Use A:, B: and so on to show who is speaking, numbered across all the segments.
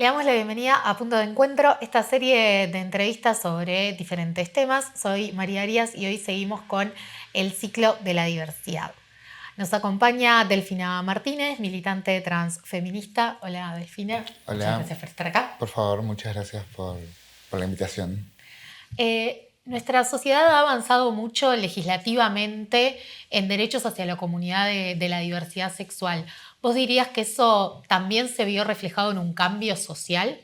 A: Le damos la bienvenida a Punto de Encuentro, esta serie de entrevistas sobre diferentes temas. Soy María Arias y hoy seguimos con el ciclo de la diversidad. Nos acompaña Delfina Martínez, militante transfeminista. Hola Delfina, muchas
B: Hola,
A: gracias por estar acá.
B: por favor, muchas gracias por la invitación.
A: Nuestra sociedad ha avanzado mucho legislativamente en derechos hacia la comunidad de la diversidad sexual. ¿Vos dirías que eso también se vio reflejado en un cambio social?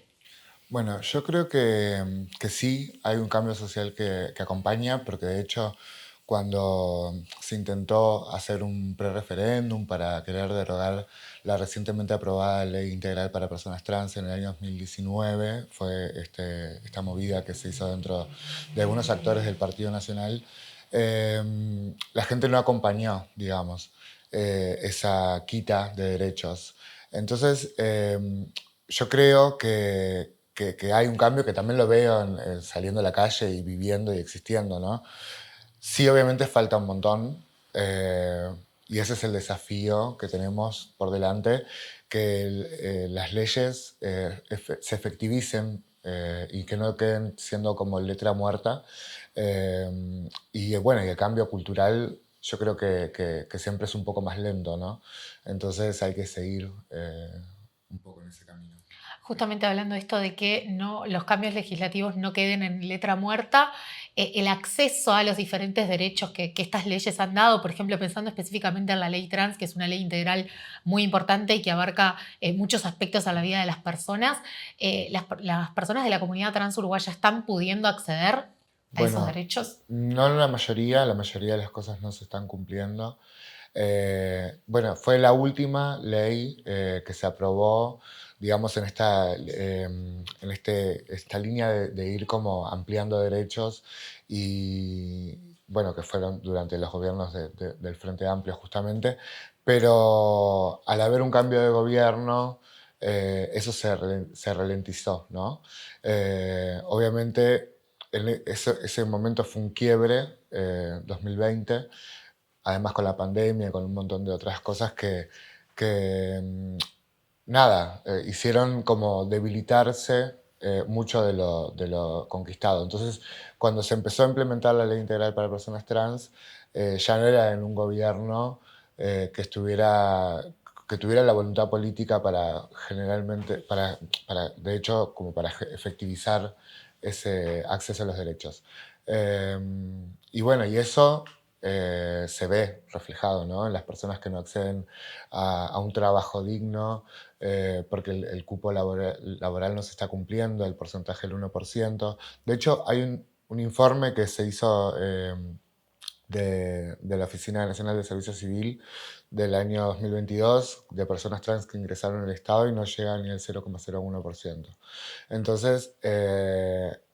B: Bueno, yo creo que sí hay un cambio social que acompaña, porque de hecho cuando se intentó hacer un pre-referéndum para querer derogar la recientemente aprobada Ley Integral para Personas Trans en el año 2019, fue esta movida que se hizo dentro de algunos actores del Partido Nacional, la gente no acompañó, digamos, esa quita de derechos. Entonces, yo creo que hay un cambio que también lo veo saliendo a la calle y viviendo y existiendo, ¿no? Sí, obviamente falta un montón, y ese es el desafío que tenemos por delante, que las leyes se efectivicen y que no queden siendo como letra muerta. Y bueno, y el cambio cultural yo creo que siempre es un poco más lento, ¿no? Entonces hay que seguir un poco en ese camino.
A: Justamente hablando de esto de que no, los cambios legislativos no queden en letra muerta, el acceso a los diferentes derechos que estas leyes han dado, por ejemplo, pensando específicamente en la ley trans, que es una ley integral muy importante y que abarca muchos aspectos a la vida de las personas, las personas de la comunidad trans uruguaya están pudiendo acceder a esos
B: Bueno,
A: derechos.
B: no la mayoría de las cosas no se están cumpliendo. Bueno, fue la última ley que se aprobó, digamos, esta línea de ir como ampliando derechos y, bueno, que fueron durante los gobiernos del Frente Amplio justamente, pero al haber un cambio de gobierno, eso se ralentizó, ¿no? Obviamente, ese momento fue un quiebre, 2020, además con la pandemia, con un montón de otras cosas que nada, hicieron como debilitarse mucho de lo conquistado. Entonces, cuando se empezó a implementar la ley integral para personas trans, ya no era en un gobierno que estuviera que tuviera la voluntad política para generalmente, de hecho, como para efectivizar ese acceso a los derechos. Eh, y bueno, y eso se ve reflejado, ¿no? En las personas que no acceden a un trabajo digno, porque el cupo laboral no se está cumpliendo, el porcentaje del 1%. De hecho, hay un informe que se hizo de la Oficina Nacional de Servicio Civil del año 2022 de personas trans que ingresaron al Estado y no llegan ni al 0,01%. Entonces,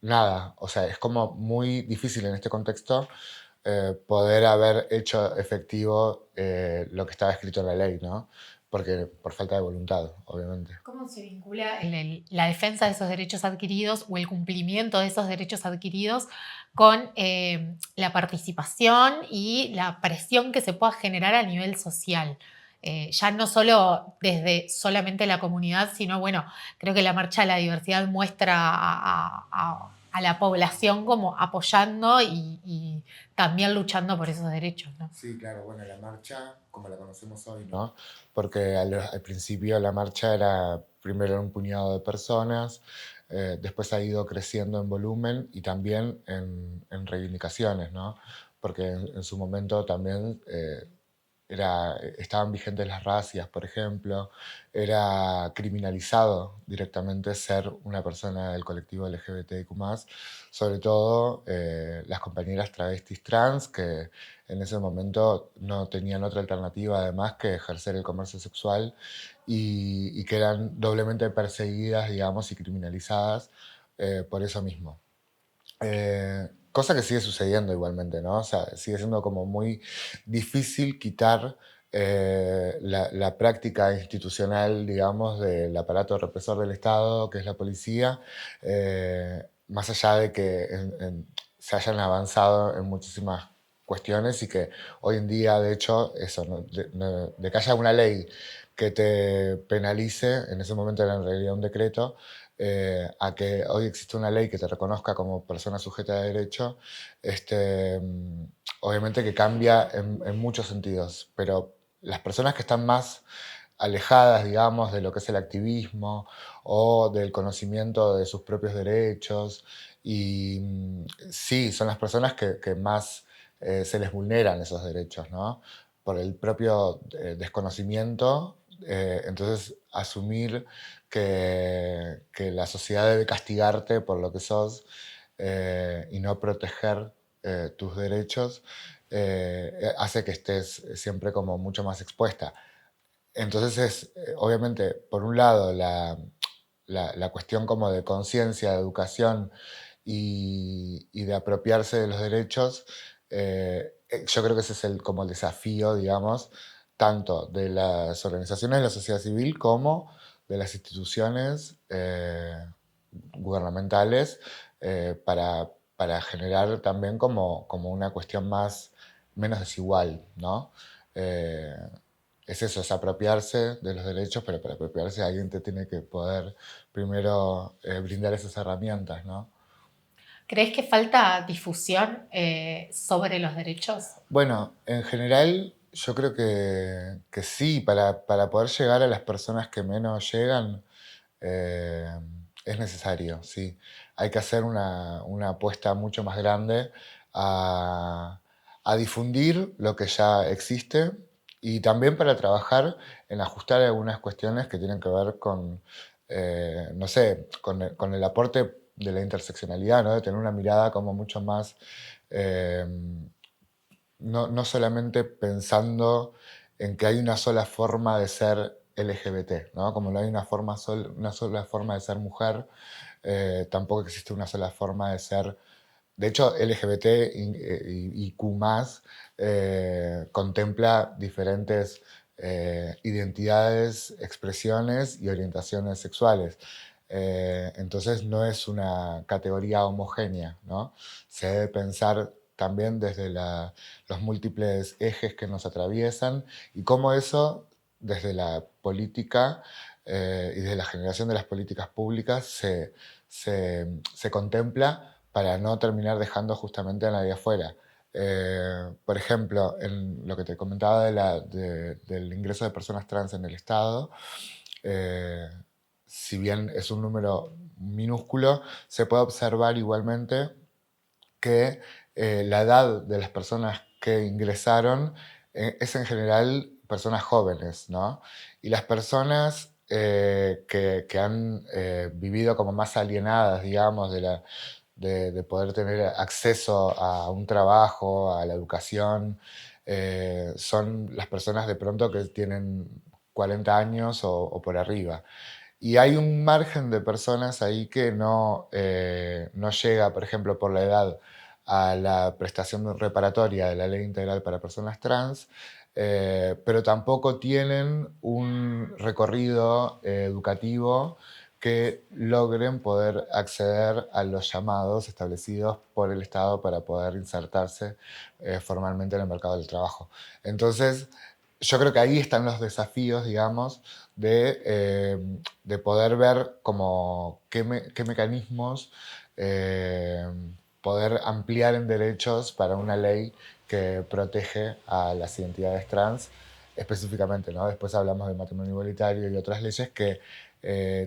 B: nada, o sea, es como muy difícil en este contexto poder haber hecho efectivo lo que estaba escrito en la ley, ¿no? Porque por falta de voluntad, obviamente.
A: ¿Cómo se vincula la defensa de esos derechos adquiridos o el cumplimiento de esos derechos adquiridos con la participación y la presión que se pueda generar a nivel social? Ya no solo desde solamente la comunidad, sino, bueno, creo que la Marcha de la Diversidad muestra a la población como apoyando y también luchando por esos derechos, ¿no?
B: Sí, claro, bueno, la marcha, como la conocemos hoy, ¿no? Porque al principio la marcha era primero un puñado de personas, después ha ido creciendo en volumen y también en reivindicaciones, ¿no? Porque en su momento también estaban vigentes las racias, por ejemplo, era criminalizado directamente ser una persona del colectivo LGBTIQ+, sobre todo las compañeras travestis trans que en ese momento no tenían otra alternativa además que ejercer el comercio sexual y que eran doblemente perseguidas, digamos, y criminalizadas por eso mismo. Cosa que sigue sucediendo igualmente, ¿no? O sea, sigue siendo como muy difícil quitar la práctica institucional, digamos, del aparato represor del Estado, que es la policía, más allá de que se hayan avanzado en muchísimas cuestiones y que hoy en día, de hecho, eso, ¿no? De que haya una ley que te penalice, en ese momento era en realidad un decreto, a que hoy existe una ley que te reconozca como persona sujeta de derecho, este, obviamente que cambia en muchos sentidos, pero las personas que están más alejadas, digamos, de lo que es el activismo o del conocimiento de sus propios derechos. Y sí, son las personas que más se les vulneran esos derechos, ¿no? Por el propio desconocimiento. Entonces, asumir que la sociedad debe castigarte por lo que sos y no proteger tus derechos hace que estés siempre como mucho más expuesta. Entonces es, obviamente, por un lado, la cuestión como de conciencia, de educación y de apropiarse de los derechos, yo creo que ese es como el desafío, digamos, tanto de las organizaciones de la sociedad civil como de las instituciones gubernamentales para generar también como una cuestión menos desigual, ¿no? Eh, es eso, es apropiarse de los derechos, pero para apropiarse alguien te tiene que poder primero brindar esas herramientas, ¿no?
A: ¿Crees que falta difusión sobre los derechos?
B: Bueno, en general yo creo que sí, para poder llegar a las personas que menos llegan, eh, es necesario, sí. Hay que hacer una apuesta mucho más grande a, a difundir lo que ya existe y también para trabajar en ajustar algunas cuestiones que tienen que ver con, no sé, con el aporte de la interseccionalidad, ¿no? De tener una mirada como mucho más eh, no solamente pensando en que hay una sola forma de ser LGBT, ¿no? Como no hay una sola forma de ser mujer, tampoco existe una sola forma de ser. De hecho, LGBT y Q+, contempla diferentes identidades, expresiones y orientaciones sexuales. Entonces no es una categoría homogénea, ¿no? Se debe pensar también desde los múltiples ejes que nos atraviesan y cómo eso, desde la política y desde la generación de las políticas públicas, se contempla para no terminar dejando justamente a nadie afuera. Por ejemplo, en lo que te comentaba del ingreso de personas trans en el Estado, eh, si bien es un número minúsculo, se puede observar igualmente que la edad de las personas que ingresaron es en general personas jóvenes, ¿no? Y las personas que han vivido como más alienadas, digamos, de poder tener acceso a un trabajo, a la educación, son las personas de pronto que tienen 40 años o por arriba. Y hay un margen de personas ahí que no llega, por ejemplo, por la edad a la prestación reparatoria de la ley integral para personas trans, pero tampoco tienen un recorrido educativo que logren poder acceder a los llamados establecidos por el Estado para poder insertarse formalmente en el mercado del trabajo. Entonces, yo creo que ahí están los desafíos, digamos, de poder ver como qué mecanismos eh, poder ampliar en derechos para una ley que protege a las identidades trans específicamente, ¿no? Después hablamos de matrimonio igualitario y otras leyes que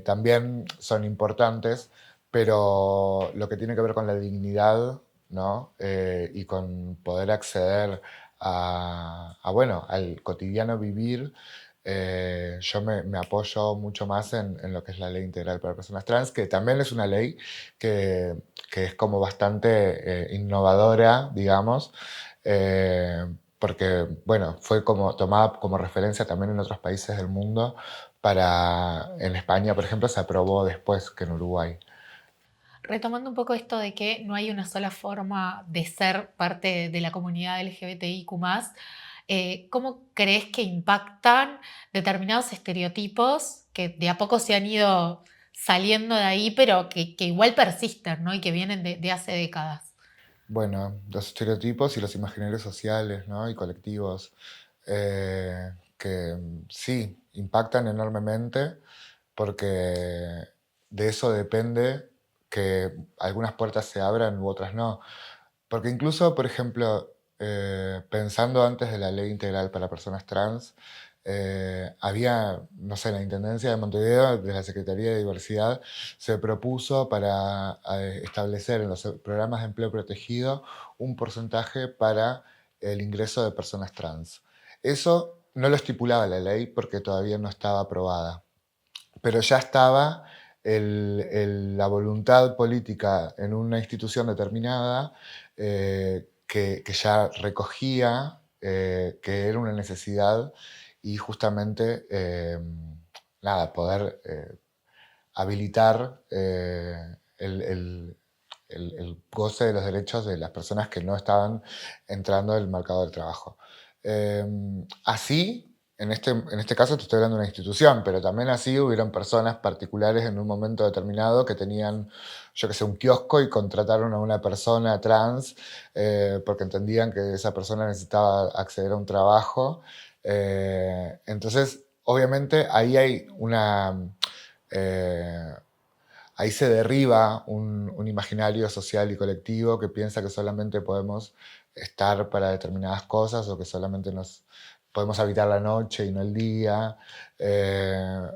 B: también son importantes, pero lo que tiene que ver con la dignidad, ¿no? Y con poder acceder bueno, al cotidiano vivir, yo me apoyo mucho más en lo que es la ley integral para personas trans, que también es una ley que, que es como bastante innovadora, digamos, porque, bueno, fue como tomada como referencia también en otros países del mundo. En España, por ejemplo, se aprobó después que en Uruguay.
A: Retomando un poco esto de que no hay una sola forma de ser parte de la comunidad LGBTIQ+, ¿cómo crees que impactan determinados estereotipos que de a poco se han ido saliendo de ahí, pero que igual persisten, ¿no? Y que vienen de hace décadas?
B: Bueno, los estereotipos y los imaginarios sociales, ¿no? Y colectivos, que sí, impactan enormemente porque de eso depende que algunas puertas se abran u otras no. Porque incluso, por ejemplo, pensando antes de la ley integral para personas trans, había, no sé, la Intendencia de Montevideo, de la Secretaría de Diversidad, se propuso para establecer en los programas de empleo protegido un porcentaje para el ingreso de personas trans. Eso no lo estipulaba la ley porque todavía no estaba aprobada, pero ya estaba la voluntad política en una institución determinada que ya recogía que era una necesidad y justamente nada, poder habilitar el goce de los derechos de las personas que no estaban entrando al mercado del trabajo. Así, en este caso te estoy hablando de una institución, pero también así hubieron personas particulares en un momento determinado que tenían, yo que sé, un kiosco y contrataron a una persona trans porque entendían que esa persona necesitaba acceder a un trabajo. Entonces, obviamente, ahí hay una... eh, ahí se derriba un imaginario social y colectivo que piensa que solamente podemos estar para determinadas cosas o que solamente nos podemos habitar la noche y no el día. Eh,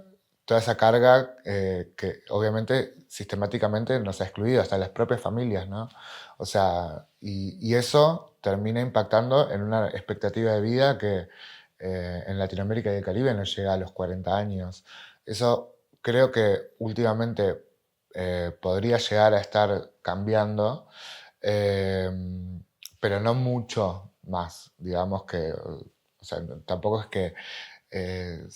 B: Toda esa carga que obviamente sistemáticamente nos ha excluido, hasta las propias familias, ¿no? O sea, y eso termina impactando en una expectativa de vida que en Latinoamérica y el Caribe no llega a los 40 años. Eso creo que últimamente podría llegar a estar cambiando, eh, pero no mucho más, digamos que, o sea, tampoco es que eh,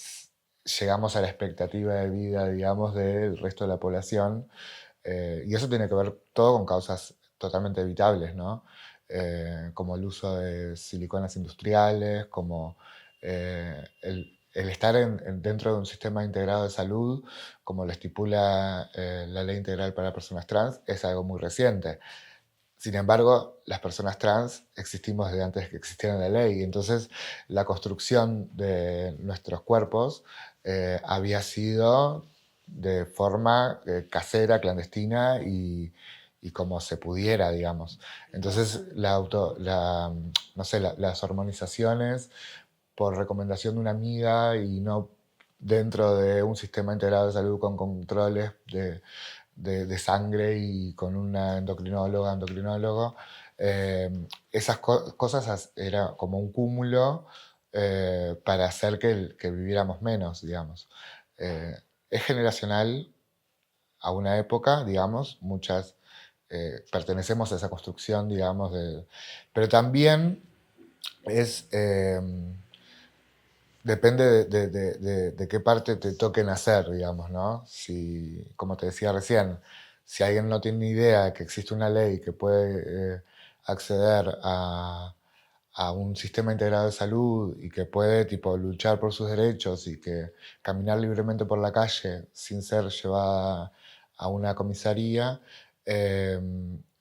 B: llegamos a la expectativa de vida, digamos, del resto de la población, y eso tiene que ver todo con causas totalmente evitables, ¿no? Como el uso de siliconas industriales, como el estar dentro de un sistema integrado de salud, como lo estipula la Ley Integral para Personas Trans, es algo muy reciente. Sin embargo, las personas trans existimos desde antes que existiera la ley, y entonces la construcción de nuestros cuerpos había sido de forma casera, clandestina y como se pudiera, digamos. Entonces, no sé, las hormonizaciones por recomendación de una amiga y no dentro de un sistema integrado de salud con controles de sangre y con una endocrinólogo. Esas cosas era como un cúmulo para hacer que viviéramos menos, digamos. Eh, es generacional a una época, digamos, muchas pertenecemos a esa construcción, digamos, pero también es... depende de qué parte te toquen hacer, digamos, ¿no? Si, como te decía recién, si alguien no tiene ni idea de que existe una ley que puede acceder a un sistema integrado de salud y que puede, tipo, luchar por sus derechos y que caminar libremente por la calle sin ser llevada a una comisaría, eh,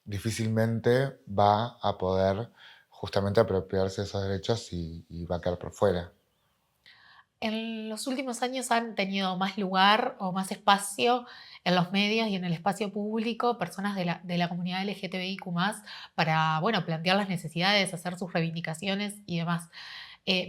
B: difícilmente va a poder justamente apropiarse de esos derechos y va a quedar por fuera.
A: En los últimos años han tenido más lugar o más espacio en los medios y en el espacio público personas de la comunidad LGTBIQ+, para, bueno, plantear las necesidades, hacer sus reivindicaciones y demás.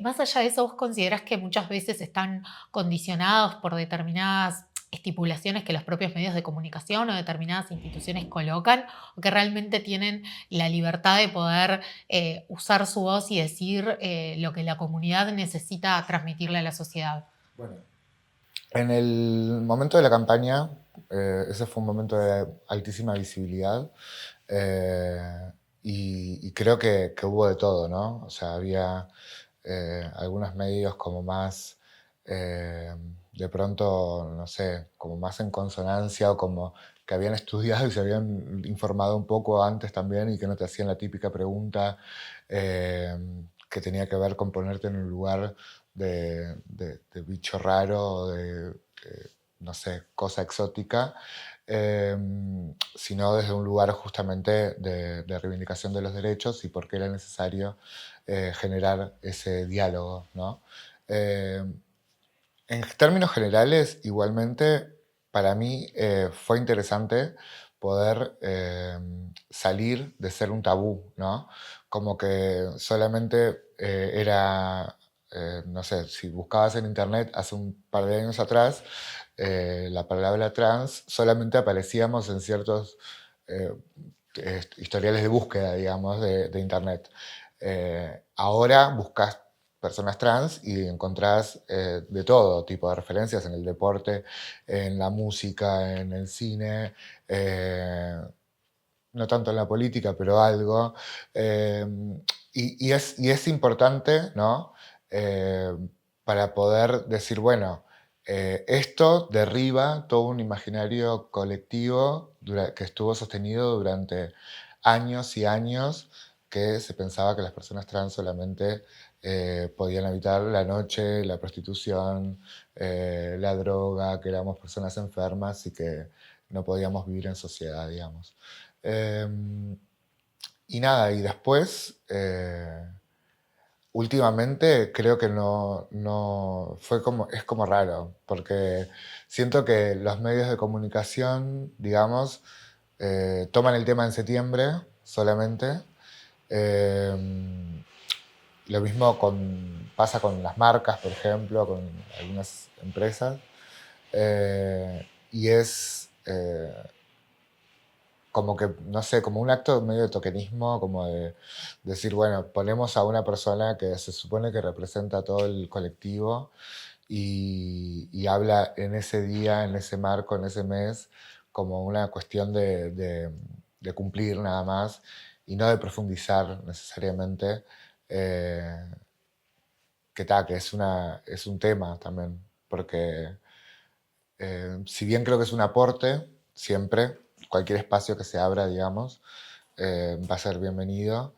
A: Más allá de eso, ¿vos considerás que muchas veces están condicionados por determinadas estipulaciones que los propios medios de comunicación o determinadas instituciones colocan, o que realmente tienen la libertad de poder usar su voz y decir lo que la comunidad necesita transmitirle a la sociedad?
B: Bueno, en el momento de la campaña, ese fue un momento de altísima visibilidad y creo que hubo de todo, ¿no? O sea, había algunos medios como más, eh, de pronto, no sé, como más en consonancia o como que habían estudiado y se habían informado un poco antes también y que no te hacían la típica pregunta eh, que tenía que ver con ponerte en un lugar de bicho raro o no sé, cosa exótica, eh, sino desde un lugar justamente de reivindicación de los derechos y por qué era necesario generar ese diálogo, ¿no? Eh, En términos generales, igualmente, para mí fue interesante poder salir de ser un tabú, ¿no? Como que solamente era, no sé, si buscabas en internet hace un par de años atrás, la palabra trans solamente aparecíamos en ciertos eh, historiales de búsqueda, digamos, de internet. Ahora buscas personas trans y encontrás de todo tipo de referencias en el deporte, en la música, en el cine, no tanto en la política, pero algo. Eh, y es importante, ¿no? Eh, para poder decir, bueno, esto derriba todo un imaginario colectivo que estuvo sostenido durante años y años, que se pensaba que las personas trans solamente podían evitar la noche, la prostitución, la droga, que éramos personas enfermas y que no podíamos vivir en sociedad, digamos. Eh, y nada, y después, últimamente creo que es como raro, porque siento que los medios de comunicación, digamos, toman el tema en septiembre solamente. Eh, lo mismo pasa con las marcas, por ejemplo, con algunas empresas. Y es como que, no sé, como un acto medio de tokenismo, como de decir, bueno, ponemos a una persona que se supone que representa a todo el colectivo y habla en ese día, en ese marco, en ese mes, como una cuestión de cumplir nada más y no de profundizar necesariamente, eh, que es un tema también, porque si bien creo que es un aporte, siempre, cualquier espacio que se abra, digamos, va a ser bienvenido.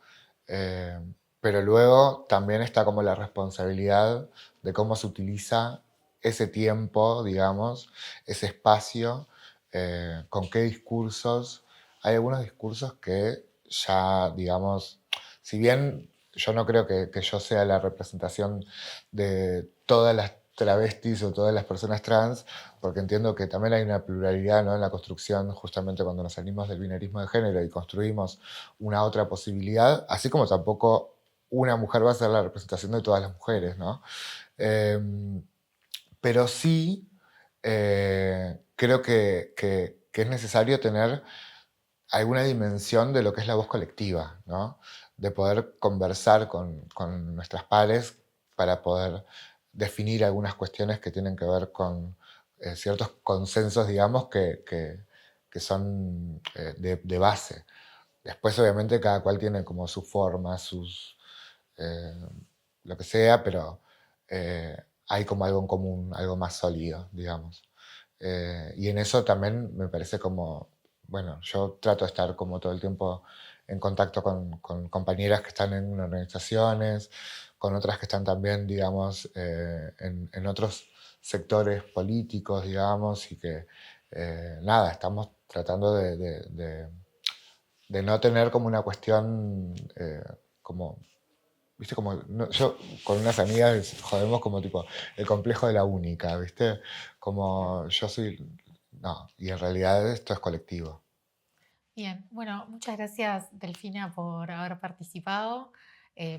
B: eh, pero luego también está como la responsabilidad de cómo se utiliza ese tiempo, digamos, ese espacio, con qué discursos. Hay algunos discursos que ya, digamos, si bien yo no creo que yo sea la representación de todas las travestis o todas las personas trans, porque entiendo que también hay una pluralidad, ¿no? En la construcción, justamente cuando nos salimos del binarismo de género y construimos una otra posibilidad, así como tampoco una mujer va a ser la representación de todas las mujeres, ¿no? Eh, pero sí creo que es necesario tener alguna dimensión de lo que es la voz colectiva, ¿no? De poder conversar con nuestras pares para poder definir algunas cuestiones que tienen que ver con ciertos consensos, digamos, que son de base. Después, obviamente, cada cual tiene como su forma, eh, lo que sea, pero eh, hay como algo en común, algo más sólido, digamos. Y en eso también me parece como, bueno, yo trato de estar como todo el tiempo en contacto con compañeras que están en organizaciones, con otras que están también, digamos, en otros sectores políticos, digamos, y que, nada, estamos tratando de no tener como una cuestión, como, viste, como, yo con unas amigas jodemos como tipo el complejo de la única, viste, como yo soy, no, y en realidad esto es colectivo.
A: Bien, bueno, muchas gracias Delfina por haber participado,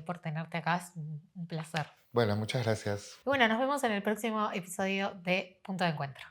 A: por tenerte acá, es un placer.
B: Bueno, muchas gracias.
A: Y bueno, nos vemos en el próximo episodio de Punto de Encuentro.